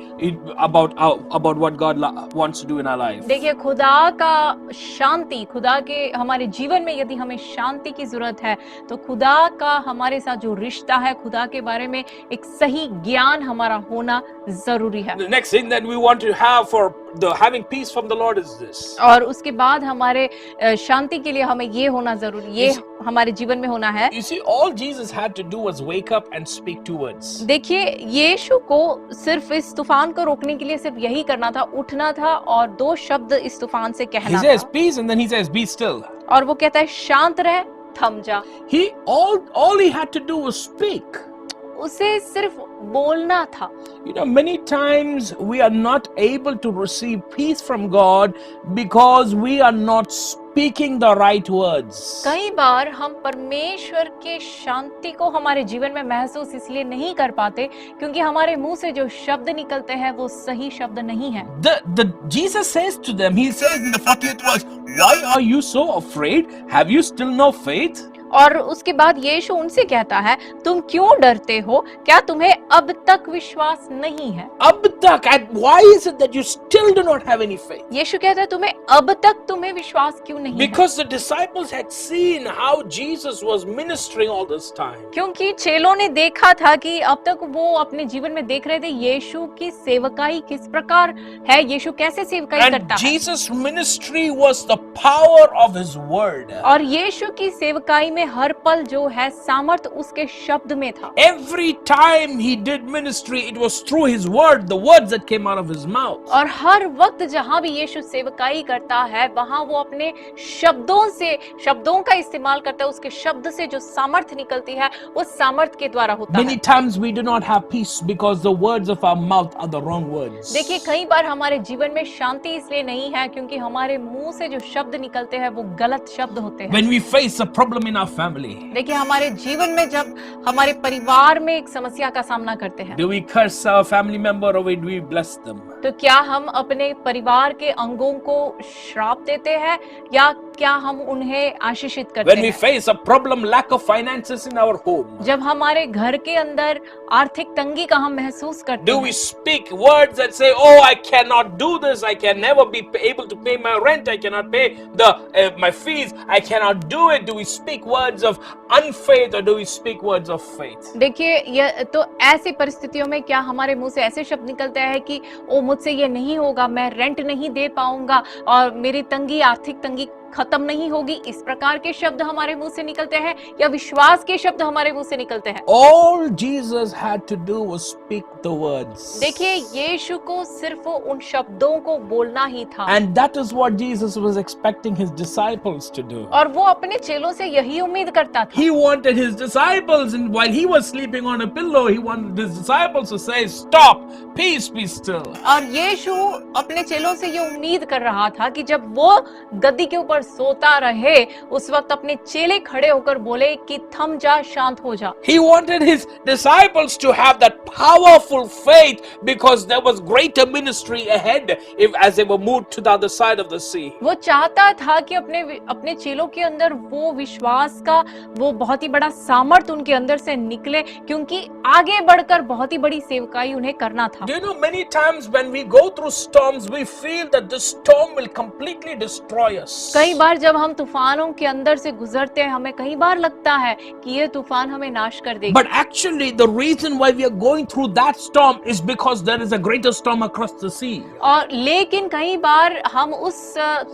about what God wants to do in our life. देखिए खुदा का शांति, खुदा के हमारे जीवन में यदि हमें शांति की जरूरत है तो खुदा का हमारे साथ जो रिश्ता है, खुदा के बारे में एक सही ज्ञान हमारा होना जरूरी है। The next thing that we want to have for the having peace from the Lord is this. और उसके बाद हमारे शांति के लिए हमें ये होना जरूरी, ये हमारे जीवन में होना है। You see, all Jesus had to do was wake up and speak 2 words. देखिए यीशु को सिर्फ इस तूफान को रोकने के लिए सिर्फ यही करना था, उठना था और 2 शब्द इस तूफान से He कहना says था। peace and then he says be still. और वो कहता है शांत रह, थम जा। All he had to do was speak. उसे सिर्फ बोलना था। You know, many times we are not able to receive peace from God because we are not speaking the right words. कई बार हम परमेश्वर के शांति को हमारे जीवन में महसूस इसलिए नहीं कर पाते क्योंकि हमारे मुंह से जो शब्द निकलते हैं वो सही शब्द नहीं है। Jesus says to them, he says in the 40th verse, why are you so afraid? Have you still no faith? और उसके बाद यीशु उनसे कहता है तुम क्यों डरते हो, क्या तुम्हें अब तक विश्वास नहीं है? अब तक, and why is it that you still do not have any faith? यीशु कहता है तुम्हें विश्वास क्यों नहीं है? Because the disciples had seen how Jesus was ministering all this time. क्योंकि चेलों ने देखा था कि अब तक वो अपने जीवन में देख रहे थे यीशु की सेवकाई किस प्रकार है, यीशु कैसे सेवकाई And करता है। Jesus' ministry was the power of his word. और यीशु की सेवकाई में हर पल जो है सामर्थ उसके शब्द में था। Every time he did ministry, it was through his word, the words that came out of his mouth. और हर वक्त जहाँ भी यीशु सेवकाई करता है वहाँ वो अपने शब्दों का इस्तेमाल करता है, उसके शब्द से जो सामर्थ निकलती है उस सामर्थ के द्वारा होता है। Many times we do not have peace because the words of our mouth are the wrong words. देखिए कई बार हमारे जीवन में शांति इसलिए नहीं है क्योंकि हमारे मुंह से जो शब्द निकलते हैं वो गलत शब्द होते हैं। When we face a problem in our family, देखिए हमारे जीवन में जब हमारे परिवार में एक समस्या का सामना करते हैं do we curse our family member or do we bless them? तो क्या हम अपने परिवार के अंगों को श्राप देते हैं या क्या हम उन्हें आशीषित करते When we हैं? face a problem, lack of finances in our home, जब हमारे घर के अंदर आर्थिक तंगी का हम महसूस करते do हैं, we speak words that say, oh, I cannot do this, I can never be able to pay my rent, I cannot pay my fees, I cannot do it? Do we speak words of unfaith or do we speak words of faith? देखिए ये तो ऐसी परिस्थितियों में क्या हमारे मुंह से ऐसे शब्द निकलते हैं कि ओ मुझसे ये नहीं होगा, मैं रेंट नहीं दे पाऊंगा और मेरी तंगी, आर्थिक तंगी खत्म नहीं होगी, इस प्रकार के शब्द हमारे मुंह से निकलते हैं या विश्वास के शब्द हमारे मुंह से निकलते हैं? All Jesus had to do was speak the words. देखिए यीशु को सिर्फ उन शब्दों को बोलना ही था। And that is what Jesus was expecting his disciples to do. और वो अपने चेलों से यही उम्मीद करता था। He wanted his disciples, and while he was sleeping on a pillow, he wanted his disciples to say, stop, peace, be still. और यीशु अपने चेलों से ये उम्मीद कर रहा था कि जब वो गद्दी के ऊपर सोता रहे उस वक्त अपने चेले खड़े होकर बोले कि थम जा, शांत हो जा। He wanted his disciples to have that powerful faith because there was greater ministry ahead as they were moved to the other side of the sea. वो चाहता था कि अपने चेलों के अंदर वो विश्वास का वो बहुत ही बड़ा सामर्थ उनके अंदर से निकले क्योंकि आगे बढ़कर बहुत ही बड़ी सेवकाई उन्हें करना था। Do you know, many times when we go through storms, we feel that the storm will completely destroy us. कई बार जब हम तूफानों के अंदर से गुजरते हैं हमें कई बार लगता है कि ये तूफान हमें नाश कर देगा। But actually the reason why we are going through that storm is because there is a greater storm across the sea. और लेकिन कई बार हम उस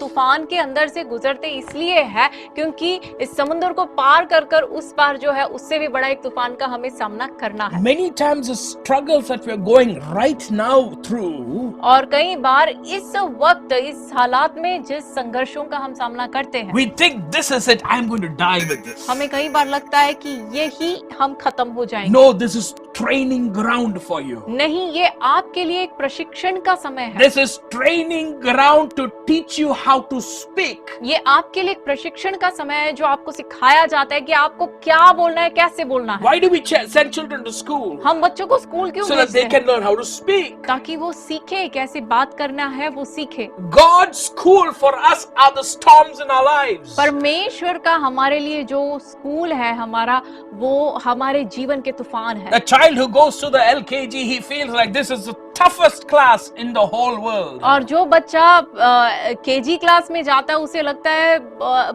तूफान के अंदर से गुजरते इसलिए है क्योंकि इस समुद्र को पार कर उस पार जो है उससे भी बड़ा एक तूफान का हमें सामना करना है। Many times the struggles that we are going right now through, और कई बार इस वक्त इस हालात में जिस संघर्षों का हम सामना करते हैं we think this is it, I'm going to die with this. हमें कई बार लगता है कि यही हम खत्म हो जाएंगे। No, this is training ground for you. नहीं, ये आपके लिए एक प्रशिक्षण का समय है। This is training ground to teach you how to speak. ये आपके लिए एक प्रशिक्षण का समय है जो आपको सिखाया जाता है कि आपको क्या बोलना है, कैसे बोलना है। Why do we send children to school? हम बच्चों को स्कूल क्यों So that भेजते they हैं? can learn how to speak. ताकि वो सीखे कैसे बात करना है, वो सीखे। God's school for us are the storms in our lives. परमेश्वर का हमारे लिए जो स्कूल है हमारा, वो हमारे जीवन के तूफान है। A child who goes to the LKG, he feels like this is the toughest class in the whole world. और जो बच्चा केजी क्लास में जाता है उसे लगता है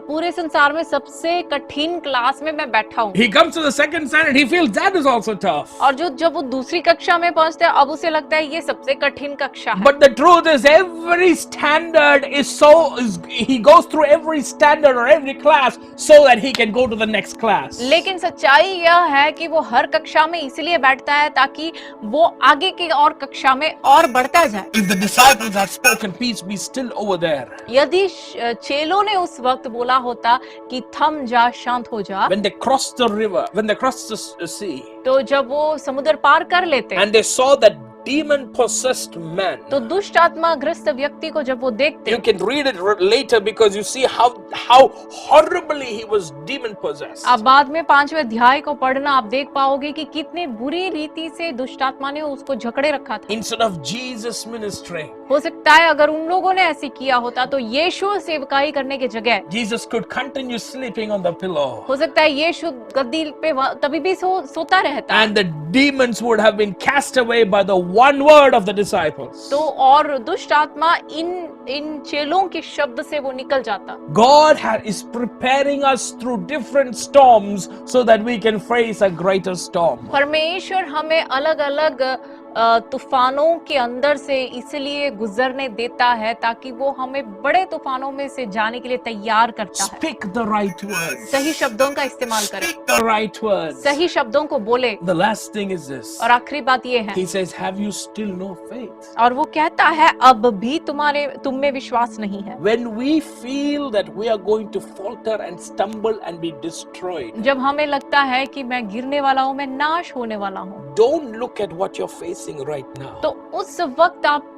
पूरे संसार में सबसे कठिन क्लास में मैं बैठा हूँ। He comes to the second standard, he feels that is also tough. और जब वो दूसरी कक्षा में पहुंचता है, अब उसे लगता है ये सबसे कठिन कक्षा है। But the truth is, every standard he goes through every standard or every class so that he can go to the next class. लेकिन सच्चाई यह है कि वो हर कक्षा में इसलिए बैठता है ताकि वो आगे की और कक्षा में और बढ़ता जाए। If the disciples had spoken, peace be still over there. यदि चेलों ने उस वक्त बोला होता कि थम जा, शांत हो जा, When they crossed the river, when they crossed the sea, तो जब वो समुद्र पार कर लेते and they saw that demon-possessed man. तो दुष्ट आत्मा ग्रस्त व्यक्ति को जब वो देखते, You can read it later because you see how horribly he was demon-possessed. आप बाद में 5वें अध्याय को पढ़ना, आप देख पाओगे कि कितने बुरी रीति से दुष्ट आत्मा ने उसको जकड़े रखा था। Instead of Jesus ministering, हो सकता है अगर उन लोगों ने ऐसे किया होता तो यीशु सेवकाई करने के जगह Jesus could continue sleeping on the pillow. हो सकता है यीशु गद्दी पे तभी भी सोता रहता, And the demons would have been cast away by the one word of the disciples. तो और दुष्ट आत्मा इन चेलों के शब्द से वो निकल जाता। God is preparing us through different storms so that we can face a greater storm. परमेश्वर हमें अलग अलग तूफानों के अंदर से इसलिए गुजरने देता है ताकि वो हमें बड़े तूफानों में से जाने के लिए तैयार करता है। Speak the right words. सही शब्दों का इस्तेमाल करें, Speak the right words. सही शब्दों को बोले। The last thing is this. और आखिरी बात ये है, He says, have you still no faith? और वो कहता है अब भी तुम में विश्वास नहीं है। When we feel that we are going to falter and stumble and be destroyed, जब हमें लगता है कि मैं गिरने वाला हूँ, मैं नाश होने वाला हूँ, don't look at what you're facing right now. तो उस वक्त आप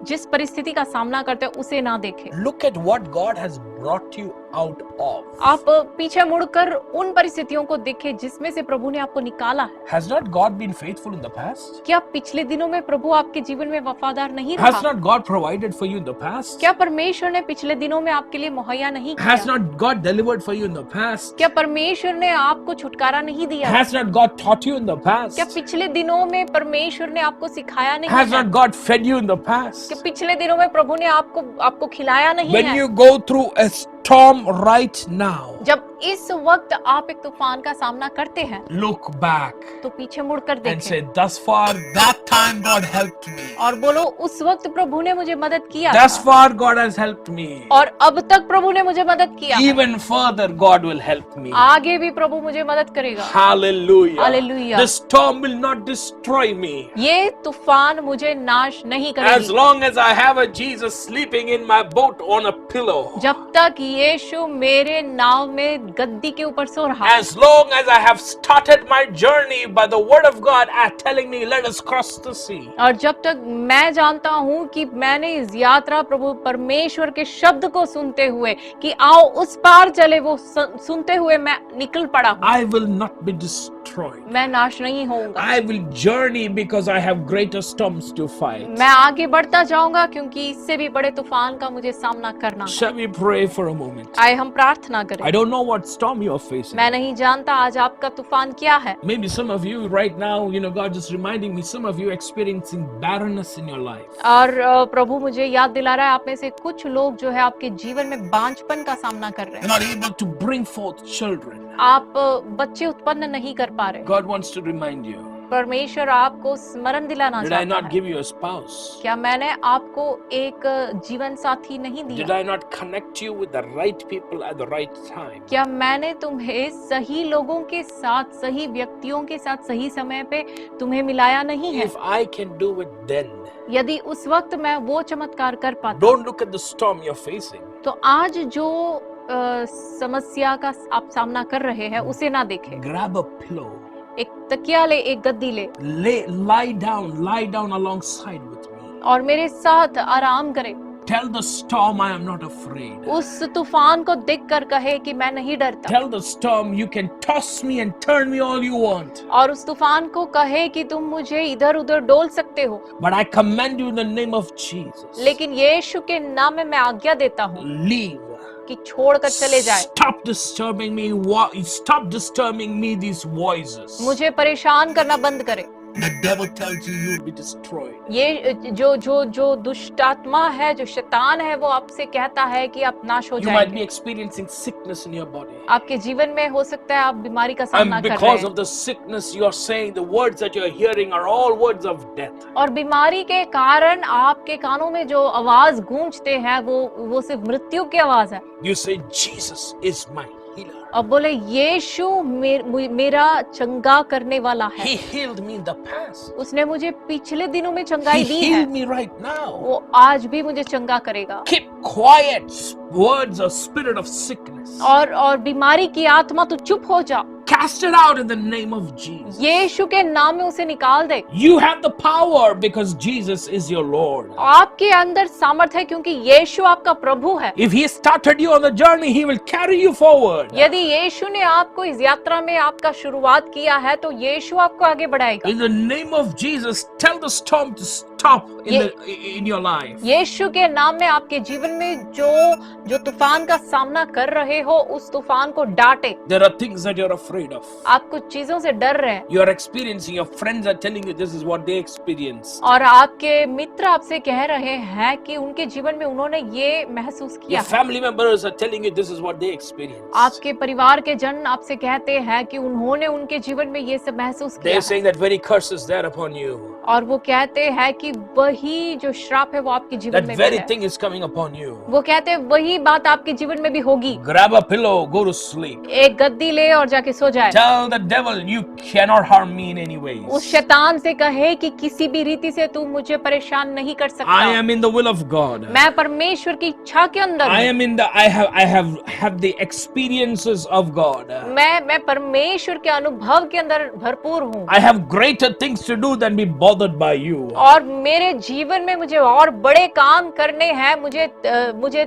जिस परिस्थिति का सामना करते हैं उसे ना देखें। Look at what God has brought you out of. आप पीछे मुड़कर उन परिस्थितियों को देखें जिसमें से प्रभु ने आपको निकाला है। Has not God been faithful in the past? क्या पिछले दिनों में प्रभु आपके जीवन में वफादार नहीं Has रहा? not God provided for you in the past? क्या परमेश्वर ने पिछले दिनों में आपके लिए मुहैया नहीं Has किया? not God delivered for you in the past? क्या परमेश्वर ने आपको छुटकारा नहीं दिया? Has not God taught you in the past? क्या पिछले दिनों में परमेश्वर ने आपको सिखाया नहीं Has है? not God fed you in the past? क्या पिछले दिनों में प्रभु ने आपको खिलाया नहीं When है? you go through a storm right now, जब इस वक्त आप एक तूफान का सामना करते हैं look back तो पीछे मुड़कर and देखें say, thus far, that time God helped me. और बोलो उस वक्त प्रभु ने मुझे मदद किया Thus था, far, God has helped me. और अब तक प्रभु ने मुझे मदद किया है। Even further, God will help me. आगे भी प्रभु मुझे मदद करेगा। Hallelujah. Hallelujah. The storm will not destroy me. ये तूफान मुझे नाश नहीं As करेगी long as I have a Jesus sleeping in my boat on a pillow. जब तक यीशु मेरे नाव में गद्दी के ऊपर सो रहा है। As long as I have started my journey by the word of God telling me, let us cross the sea. और जब तक मैं जानता हूँ कि मैंने इस यात्रा प्रभु परमेश्वर के शब्द को सुनते हुए कि आओ उस पार चले, वो सुनते हुए मैं निकल पड़ा हूँ, I will not be destroyed. मैं नाश नहीं होऊंगा। I will journey because I have greater storms to fight. मैं आगे बढ़ता जाऊंगा क्योंकि इससे भी बड़े तूफान का मुझे सामना करना है। Shall we pray for a moment? आए हम प्रार्थना करें। I don't know what storm you are facing. मैं नहीं जानता आज आपका तूफान क्या है। Maybe some of you right now, God just reminding me, some of you experiencing barrenness in your life. और प्रभु मुझे याद दिला रहा है आप में से कुछ लोग जो है आपके जीवन में बांझपन का सामना कर रहे You're हैं। not able to bring forth children. आप बच्चे उत्पन्न नहीं कर पा रहे। God wants to remind you, परमेश्वर आपको स्मरण दिलाना did I चाहता not है। give you a spouse? क्या मैंने आपको एक जीवन साथी नहीं Did दिया? I not connect you with the right people at the right time? क्या मैंने तुम्हें सही लोगों के साथ, सही व्यक्तियों के साथ सही समय पे तुम्हें मिलाया नहीं है? If I can do it then, यदि उस वक्त मैं वो चमत्कार कर पाता, don't look at the storm you're facing. तो आज जो समस्या का आप सामना कर रहे हैं उसे ना देखें। Grab a pillow. एक तकिया ले, एक गद्दी ले lie down alongside with me. और मेरे साथ आराम करे। Tell the storm I am not afraid. उस तूफान को देखकर कहे कि मैं नहीं डरता। Tell the storm you can toss me and turn me all you want. और उस तूफान को कहे कि तुम मुझे इधर उधर डोल सकते हो, But I command you in the name of Jesus. लेकिन यीशु के नाम में मैं आज्ञा देता हूँ Leave. कि छोड़कर चले जाए। Stop disturbing me. Stop disturbing me, these voices. मुझे परेशान करना बंद करे। The devil tells you you'll be destroyed. ये जो दुष्ट आत्मा है, जो शैतान है, वो आपसे कहता है कि आप नाश हो You might be जाएंगे। experiencing sickness in your body. आपके जीवन में हो सकता है आप बीमारी का सामना And कर रहे because हैं of the sickness you are saying, the words that you are hearing are all words of death. और बीमारी के कारण आपके कानों में जो आवाज गूंजते हैं वो सिर्फ मृत्यु की आवाज है। You say, Jesus is my healer. अब बोले यीशु मेरा चंगा करने वाला है। He healed me in the past. उसने मुझे पिछले दिनों में चंगाई He दी है, healed me right now. वो आज भी मुझे चंगा करेगा। Keep quiet. Words of spirit of sickness. और बीमारी की आत्मा तू चुप हो जा, Cast it out in the name of Jesus. यीशु के नाम में उसे निकाल दे। You have the power because Jesus is your Lord. आपके अंदर सामर्थ है क्योंकि यीशु आपका प्रभु है। If He started you on the journey, He will carry you forward. यदि यीशु ने आपको इस यात्रा में आपका शुरुआत किया है तो यीशु आपको आगे बढ़ाएगा। In the name of Jesus, tell the storm to stop in your life. यीशु के नाम में आपके जीवन में जो तूफान का सामना कर रहे हो, उस तूफान को डांटे। There are things that you're afraid of. आप कुछ चीजों से डर रहे हैं You are experiencing, your friends are telling you this is what they experience. और आपके मित्र आपसे कह रहे हैं कि उनके जीवन में उन्होंने ये महसूस किया Your है। family members are telling you this is what they experience. आपके परिवार के जन आपसे कहते हैं कि उन्होंने उनके जीवन में ये सब महसूस किया They're है। saying that very curse is there upon you. और वो कहते हैं कि वही जो श्राप है वो आपके जीवन That में very भी है। thing is coming upon you. वो कहते हैं वही बात आपके जीवन में भी होगी। Grab a pillow, go to sleep. एक गद्दी ले और जाके सो जाए। Tell the devil you cannot harm me in any ways. उस शैतान से कहे कि किसी भी रीति से तू मुझे परेशान नहीं कर सकता। I am in the will of God. मैं परमेश्वर की इच्छा के अंदर I हूँ। am in the I have the experiences of God. मैं परमेश्वर के अनुभव के अंदर भरपूर हूँ I have greater things to do than be bothered by you. और मेरे जीवन में मुझे और बड़े काम करने हैं। मुझे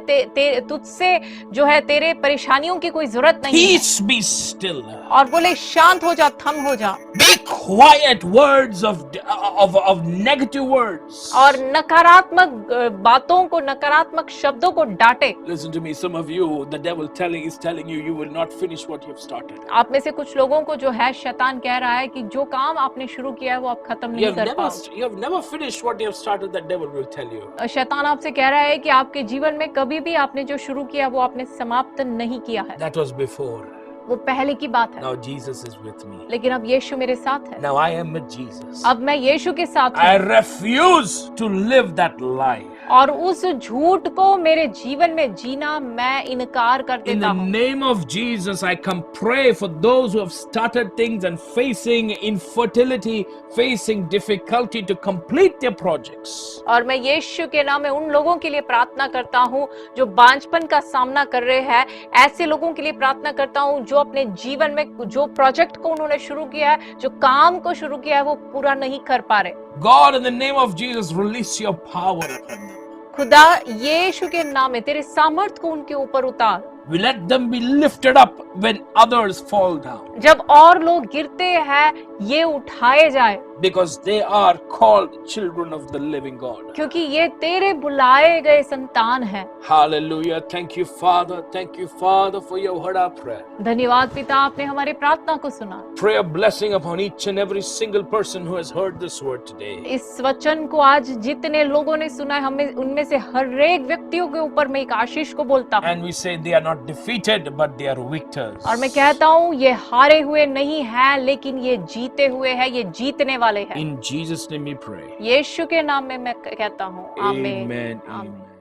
तुझसे जो है तेरे परेशानियों की कोई जरूरत नहीं है। Peace be still. और बोले शांत हो जा, थम हो जा। Be quiet. Words of negative words. और नकारात्मक बातों को, नकारात्मक शब्दों को डांटे। Listen to me, some of you, the devil is telling you you will not finish what you have started. आप में से कुछ लोगों को जो है शैतान कह रहा है कि जो काम आपने शुरू किया है वो आप खत्म नहीं कर पाओगे। You have never finished what you have started, the devil will tell you. शैतान आपसे कह रहा है कि आपके जीवन में कभी भी आपने जो शुरू किया वो आपने समाप्त नहीं किया है। That was before. वो पहले की बात है। Now Jesus is with me. लेकिन अब यीशु मेरे साथ है। Now I am with Jesus. अब मैं यीशु के साथ I हूँ refuse to live that lie. और उस झूठ को मेरे जीवन में जीना मैं इनकार कर In देता the हूँ। name of Jesus, I come pray for those who have started things and facing infertility, facing difficulty to complete their projects. और मैं यीशु के नाम में उन लोगों के लिए प्रार्थना करता हूँ जो बांझपन का सामना कर रहे हैं। ऐसे लोगों के लिए प्रार्थना करता हूँ जो अपने जीवन में जो प्रोजेक्ट को उन्होंने शुरू किया है, जो काम को शुरू किया है, वो पूरा नहीं कर पा रहे। God, in the name of Jesus, release your power upon them. खुदा यीशु के नाम में तेरे सामर्थ को उनके ऊपर उतार। Let them be lifted up when others fall down. जब और लोग गिरते हैं ये उठाए जाए, Because they are called children of the living God. क्योंकि ये तेरे बुलाए गए संतान हैं। Hallelujah. Thank you, Father. Thank you, Father, for you have heard our prayer. धन्यवाद पिता, आपने हमारी प्रार्थना को सुना। Pray a blessing upon each and every single person who has heard this word today. इस वचन को आज जितने लोगों ने सुना है, हमें उनमें से हर एक व्यक्तियों के ऊपर मैं एक आशीष को बोलता हूँ। And we say they are not defeated, but they are victors. और मैं कहता हूँ ये हारे हुए नहीं है, लेकिन ये जीते हुए है, ये जीतने वाले हैं। In Jesus' name we pray. यीशु के नाम में मैं कहता हूँ आमीन। Amen. आमीन। Amen.